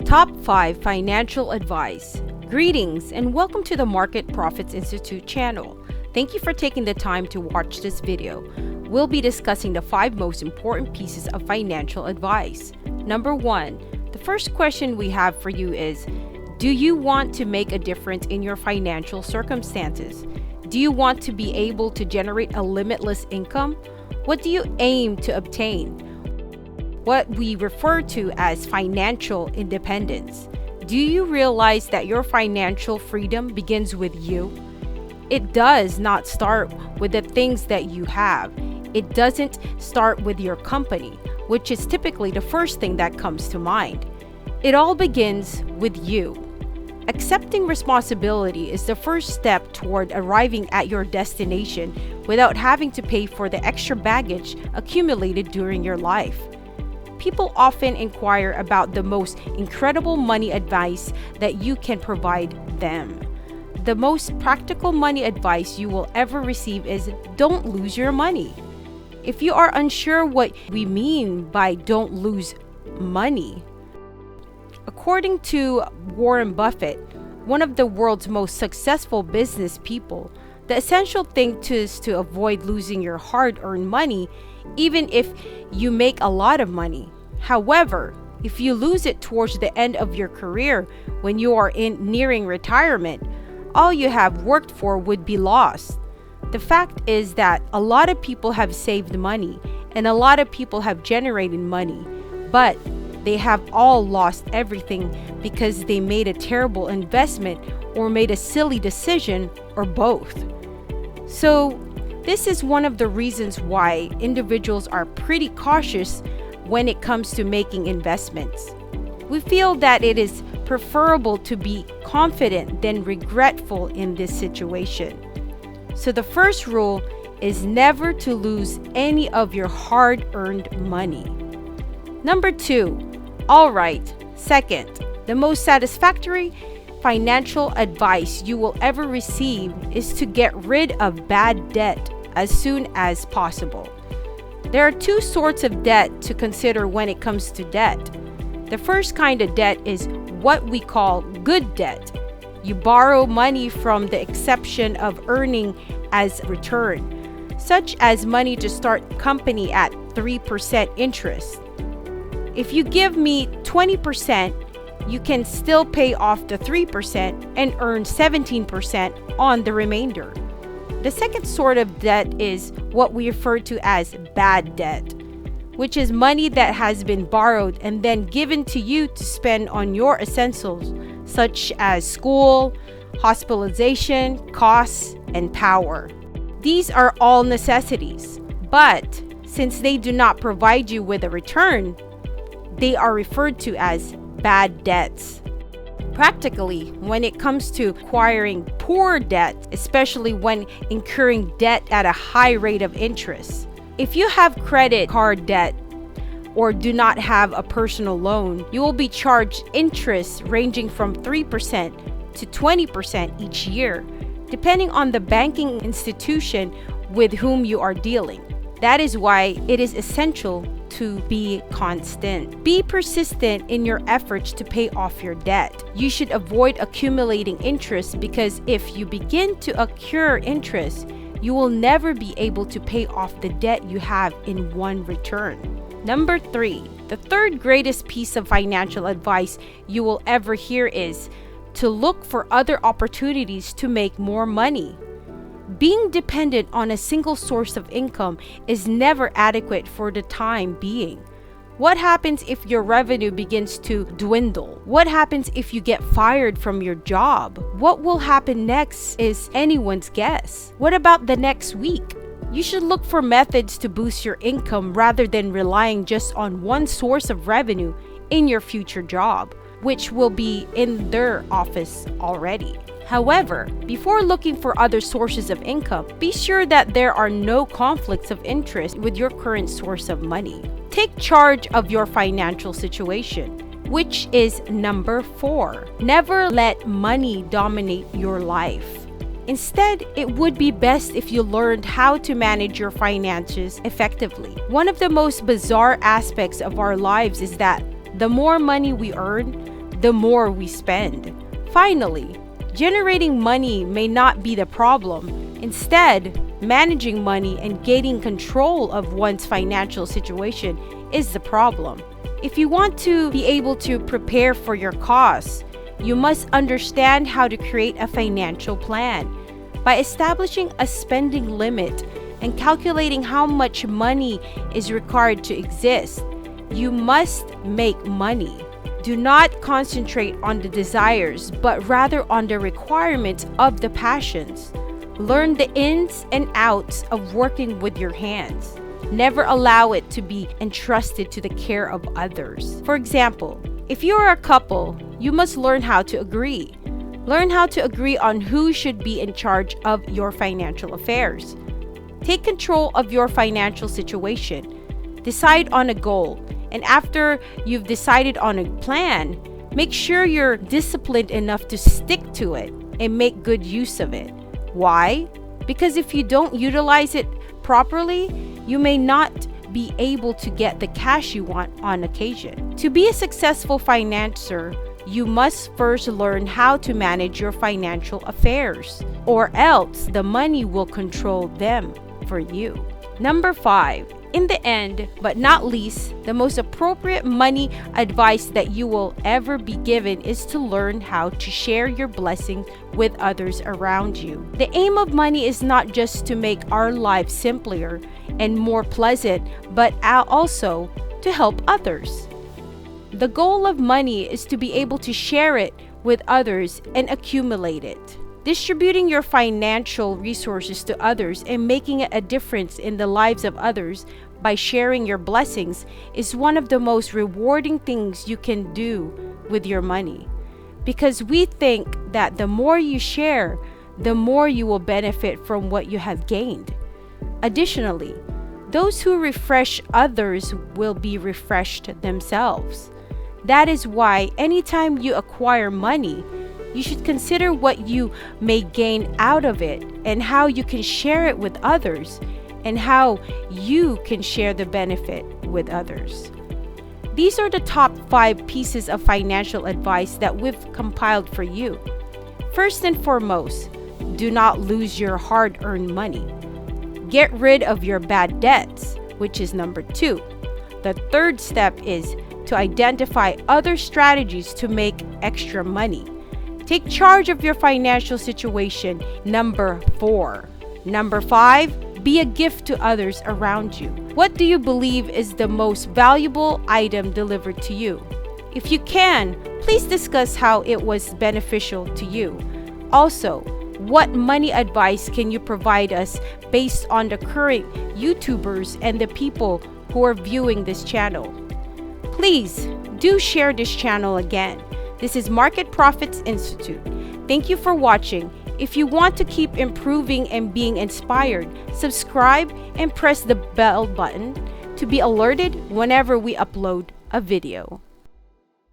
Top 5 Financial Advice. Greetings and welcome to the Market Profits Institute channel. Thank you for taking the time to watch this video. We'll be discussing the 5 most important pieces of financial advice. Number 1, the first question we have for you is, do you want to make a difference in your financial circumstances? Do you want to be able to generate a limitless income? What do you aim to obtain? What we refer to as financial independence. Do you realize that your financial freedom begins with you? It does not start with the things that you have. It doesn't start with your company, which is typically the first thing that comes to mind. It all begins with you. Accepting responsibility is the first step toward arriving at your destination without having to pay for the extra baggage accumulated during your life. People often inquire about the most incredible money advice that you can provide them. The most practical money advice you will ever receive is don't lose your money. If you are unsure what we mean by don't lose money, according to Warren Buffett, one of the world's most successful business people, the essential thing is to avoid losing your hard-earned money, even if you make a lot of money. However, if you lose it towards the end of your career when you are nearing retirement, all you have worked for would be lost. The fact is that a lot of people have saved money and a lot of people have generated money, but they have all lost everything because they made a terrible investment or made a silly decision or both. So, this is one of the reasons why individuals are pretty cautious when it comes to making investments. We feel that it is preferable to be confident than regretful in this situation. So the first rule is never to lose any of your hard-earned money. Number 2, all right. Second, the most satisfactory financial advice you will ever receive is to get rid of bad debt as soon as possible. There are 2 sorts of debt to consider when it comes to debt. The first kind of debt is what we call good debt. You borrow money from the exception of earning as return, such as money to start company at 3% interest. If you give me 20%, you can still pay off the 3% and earn 17% on the remainder. The second sort of debt is what we refer to as bad debt, which is money that has been borrowed and then given to you to spend on your essentials, such as school, hospitalization, costs, and power. These are all necessities, but since they do not provide you with a return, they are referred to as bad debts. Practically, when it comes to acquiring poor debt, especially when incurring debt at a high rate of interest, if you have credit card debt or do not have a personal loan, you will be charged interest ranging from 3% to 20% each year, depending on the banking institution with whom you are dealing. That is why it is essential to be constant. Be persistent in your efforts to pay off your debt. You should avoid accumulating interest because if you begin to accrue interest, you will never be able to pay off the debt you have in one return. Number 3, the third greatest piece of financial advice you will ever hear is to look for other opportunities to make more money. Being dependent on a single source of income is never adequate for the time being. What happens if your revenue begins to dwindle? What happens if you get fired from your job? What will happen next is anyone's guess. What about the next week? You should look for methods to boost your income rather than relying just on one source of revenue in your future job, which will be in their office already. However, before looking for other sources of income, be sure that there are no conflicts of interest with your current source of money. Take charge of your financial situation, which is number 4. Never let money dominate your life. Instead, it would be best if you learned how to manage your finances effectively. One of the most bizarre aspects of our lives is that the more money we earn, the more we spend. Finally, generating money may not be the problem. Instead, managing money and gaining control of one's financial situation is the problem. If you want to be able to prepare for your costs, you must understand how to create a financial plan. By establishing a spending limit and calculating how much money is required to exist, you must make money. Do not concentrate on the desires, but rather on the requirements of the passions. Learn the ins and outs of working with your hands. Never allow it to be entrusted to the care of others. For example, if you are a couple, you must learn how to agree. Learn how to agree on who should be in charge of your financial affairs. Take control of your financial situation. Decide on a goal. And after you've decided on a plan, make sure you're disciplined enough to stick to it and make good use of it. Why? Because if you don't utilize it properly, you may not be able to get the cash you want on occasion. To be a successful financer, you must first learn how to manage your financial affairs, or else the money will control them for you. Number 5. In the end, but not least, the most appropriate money advice that you will ever be given is to learn how to share your blessings with others around you. The aim of money is not just to make our lives simpler and more pleasant, but also to help others. The goal of money is to be able to share it with others and accumulate it. Distributing your financial resources to others and making a difference in the lives of others by sharing your blessings is one of the most rewarding things you can do with your money. Because we think that the more you share, the more you will benefit from what you have gained. Additionally, those who refresh others will be refreshed themselves. That is why anytime you acquire money, you should consider what you may gain out of it and how you can share it with others and how you can share the benefit with others. These are the top 5 pieces of financial advice that we've compiled for you. First and foremost, do not lose your hard-earned money. Get rid of your bad debts, which is number 2. The third step is to identify other strategies to make extra money. Take charge of your financial situation. Number 4. Number 5, be a gift to others around you. What do you believe is the most valuable item delivered to you? If you can, please discuss how it was beneficial to you. Also, what money advice can you provide us based on the current YouTubers and the people who are viewing this channel? Please do share this channel again. This is Market Profits Institute. Thank you for watching. If you want to keep improving and being inspired, subscribe and press the bell button to be alerted whenever we upload a video.